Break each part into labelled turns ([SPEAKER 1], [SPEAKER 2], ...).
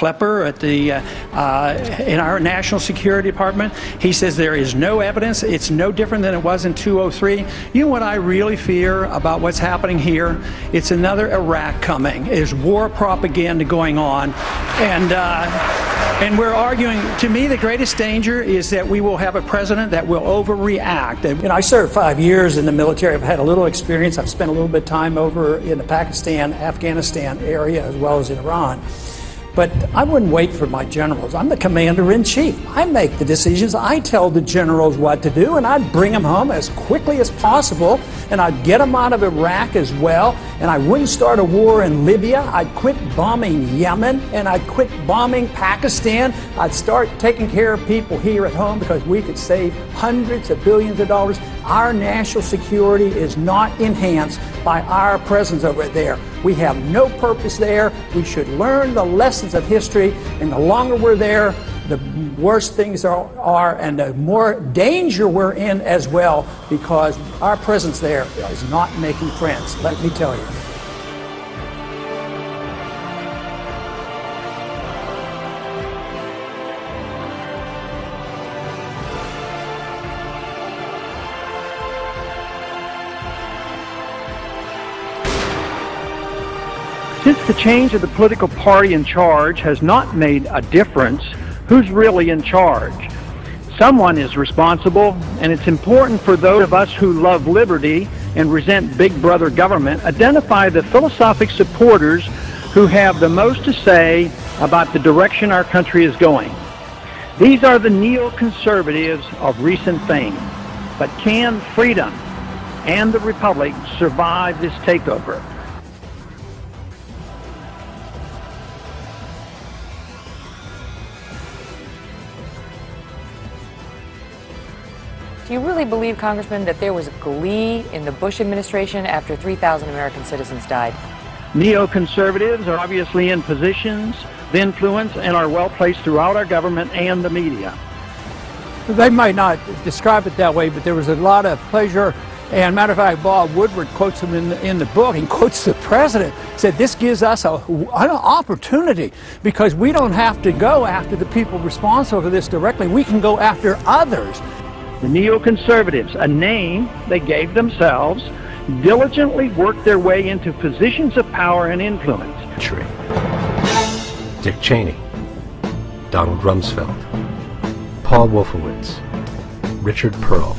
[SPEAKER 1] Klepper at the in our National Security Department. He says there is no evidence. It's no different than it was in 2003. You know what I really fear about what's happening here? It's another Iraq coming. There's war propaganda going on, and we're arguing. To me, the greatest danger is that we will have a president that will overreact. You know, I served 5 years in the military. I've had a little experience. I've spent a little bit of time over in the Pakistan, Afghanistan area, as well as in Iran. But I wouldn't wait for my generals. I'm the commander-in-chief. I make the decisions. I tell the generals what to do, and I'd bring them home as quickly as possible, and I'd get them out of Iraq as well, and I wouldn't start a war in Libya. I'd quit bombing Yemen, and I'd quit bombing Pakistan. I'd start taking care of people here at home because we could save hundreds of billions of dollars. Our national security is not enhanced by our presence over there. We have no purpose there. We should learn the lessons of history, and the longer we're there, the worse things are and the more danger we're in as well, because our presence there is not making friends, let me tell you.
[SPEAKER 2] Since the change of the political party in charge has not made a difference, who's really in charge? Someone is responsible, and it's important for those of us who love liberty and resent big brother government, identify the philosophic supporters who have the most to say about the direction our country is going. These are the neoconservatives of recent fame. But can freedom and the republic survive this takeover?
[SPEAKER 3] Do you really believe, Congressman, that there was glee in the Bush administration after 3,000 American citizens died?
[SPEAKER 2] Neoconservatives are obviously in positions of influence and are well placed throughout our government and the media.
[SPEAKER 4] They might not describe it that way, but there was a lot of pleasure. And matter of fact, Bob Woodward quotes him in the book. He quotes the president, said this gives us an opportunity because we don't have to go after the people responsible for this directly. We can go after others.
[SPEAKER 2] The neoconservatives, a name they gave themselves, diligently worked their way into positions of power and influence.
[SPEAKER 5] Dick Cheney, Donald Rumsfeld, Paul Wolfowitz, Richard Pearl,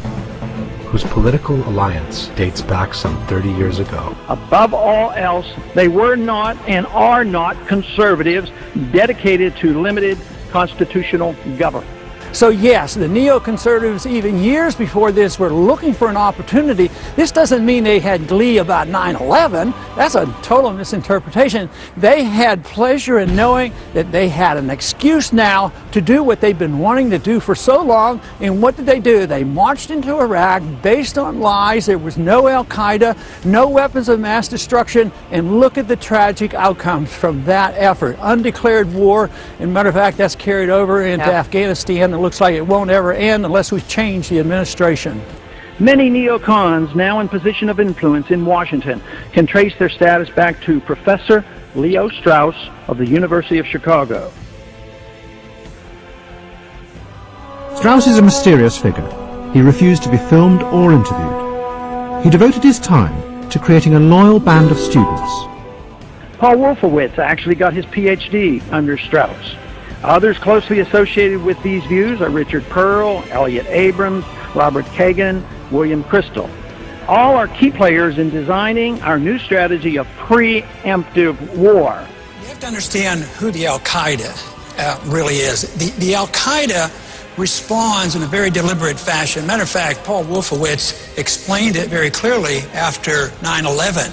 [SPEAKER 5] whose political alliance dates back some 30 years ago.
[SPEAKER 2] Above all else, they were not and are not conservatives dedicated to limited constitutional government.
[SPEAKER 4] So yes, the neoconservatives, even years before this, were looking for an opportunity. This doesn't mean they had glee about 9/11. That's a total misinterpretation. They had pleasure in knowing that they had an excuse now to do what they've been wanting to do for so long. And what did they do? They marched into Iraq based on lies. There was no Al-Qaeda, no weapons of mass destruction, and look at the tragic outcomes from that effort. Undeclared war, and matter of fact, that's carried over into Afghanistan. Looks like it won't ever end unless we change the administration.
[SPEAKER 2] Many neocons now in position of influence in Washington can trace their status back to Professor Leo Strauss of the University of Chicago.
[SPEAKER 6] Strauss is a mysterious figure. He refused to be filmed or interviewed. He devoted his time to creating a loyal band of students.
[SPEAKER 2] Paul Wolfowitz actually got his PhD under Strauss. Others closely associated with these views are Richard Pearl, Elliott Abrams, Robert Kagan, William Kristol. All are key players in designing our new strategy of preemptive war.
[SPEAKER 1] You have to understand who the Al-Qaeda really is. The Al-Qaeda responds in a very deliberate fashion. Matter of fact, Paul Wolfowitz explained it very clearly after 9/11.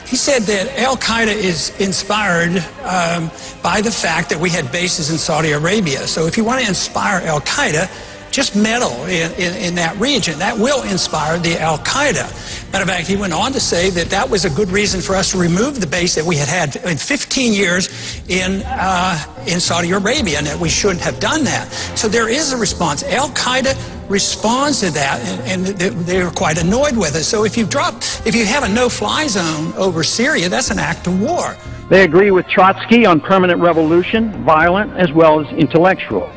[SPEAKER 1] He said that Al-Qaeda is inspired by the fact that we had bases in Saudi Arabia. So if you want to inspire Al-Qaeda, just meddle in that region. That will inspire the Al-Qaeda. Matter of fact, he went on to say that that was a good reason for us to remove the base that we had in 15 years in Saudi Arabia, and that we shouldn't have done that. So there is a response. Al-Qaeda responds to that, and they're quite annoyed with it. So if you have a no-fly zone over Syria, that's an act of war.
[SPEAKER 2] They agree with Trotsky on permanent revolution, violent as well as intellectual.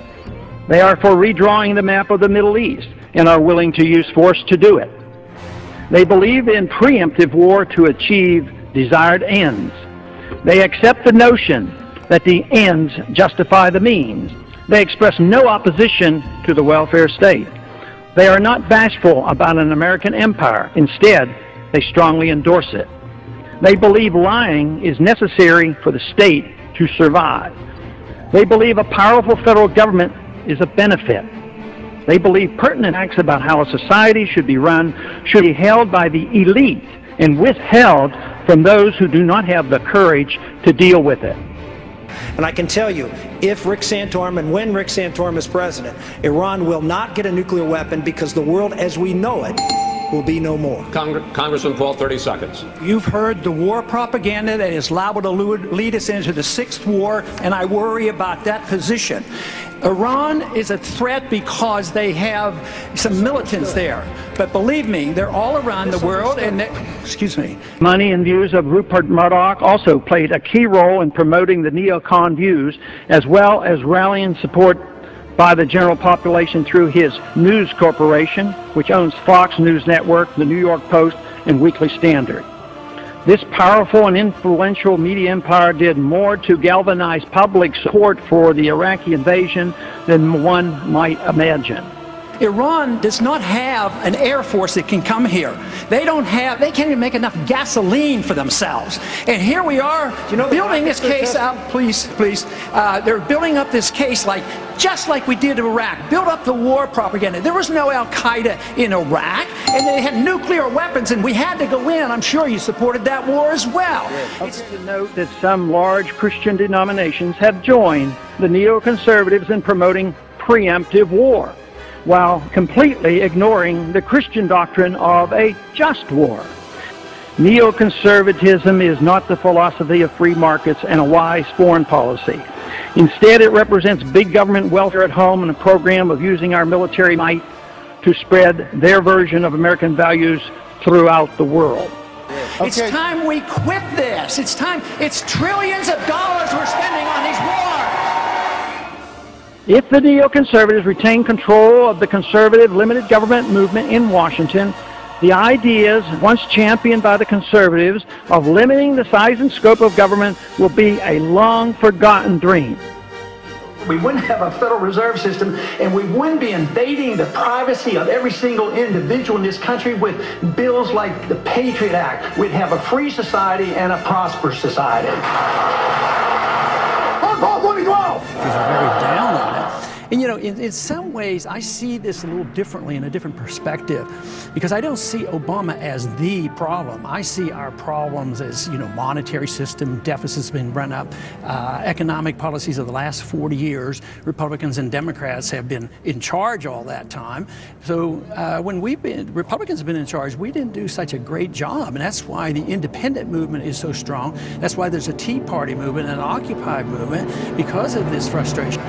[SPEAKER 2] They are for redrawing the map of the Middle East and are willing to use force to do it. They believe in preemptive war to achieve desired ends. They accept the notion that the ends justify the means. They express no opposition to the welfare state. They are not bashful about an American empire. Instead, they strongly endorse it. They believe lying is necessary for the state to survive. They believe a powerful federal government is a benefit. They believe pertinent acts about how a society should be run should be held by the elite and withheld from those who do not have the courage to deal with it.
[SPEAKER 7] And I can tell you, if Rick Santorum and when Rick Santorum is president, Iran will not get a nuclear weapon because the world as we know it will be no more.
[SPEAKER 8] Congressman Paul, 30 seconds.
[SPEAKER 1] You've heard the war propaganda that is liable to lead us into the sixth war, and I worry about that position. Iran is a threat because they have some militants there. But believe me, they're all around the world, and excuse me.
[SPEAKER 2] Money and views of Rupert Murdoch also played a key role in promoting the neocon views, as well as rallying support by the general population through his News Corporation, which owns Fox News Network, the New York Post, and Weekly Standard. This powerful and influential media empire did more to galvanize public support for the Iraqi invasion than one might imagine.
[SPEAKER 1] Iran does not have an air force that can come here. They can't even make enough gasoline for themselves. And here we are, building this case up, please. They're building up this case just like we did in Iraq. Build up the war propaganda. There was no Al-Qaeda in Iraq, and they had nuclear weapons, and we had to go in. I'm sure you supported that war as well.
[SPEAKER 2] It's to note that some large Christian denominations have joined the neoconservatives in promoting preemptive war, while completely ignoring the Christian doctrine of a just war. Neoconservatism is not the philosophy of free markets and a wise foreign policy. Instead, it represents big government welfare at home and a program of using our military might to spread their version of American values throughout the world.
[SPEAKER 1] Okay. It's time we quit this. It's time. It's trillions of dollars we're spending on these wars.
[SPEAKER 2] If the neoconservatives retain control of the conservative limited government movement in Washington, the ideas once championed by the conservatives of limiting the size and scope of government will be a long-forgotten dream.
[SPEAKER 1] We wouldn't have a Federal Reserve System, and we wouldn't be invading the privacy of every single individual in this country with bills like the Patriot Act. We'd have a free society and a prosperous society. Paul 2012!
[SPEAKER 4] He's very down on it. And in some ways, I see this a little differently, in a different perspective, because I don't see Obama as the problem. I see our problems as, monetary system deficits been run up, economic policies of the last 40 years. Republicans and Democrats have been in charge all that time. So when Republicans have been in charge, we didn't do such a great job, and that's why the independent movement is so strong. That's why there's a Tea Party movement and an Occupy movement, because of this frustration.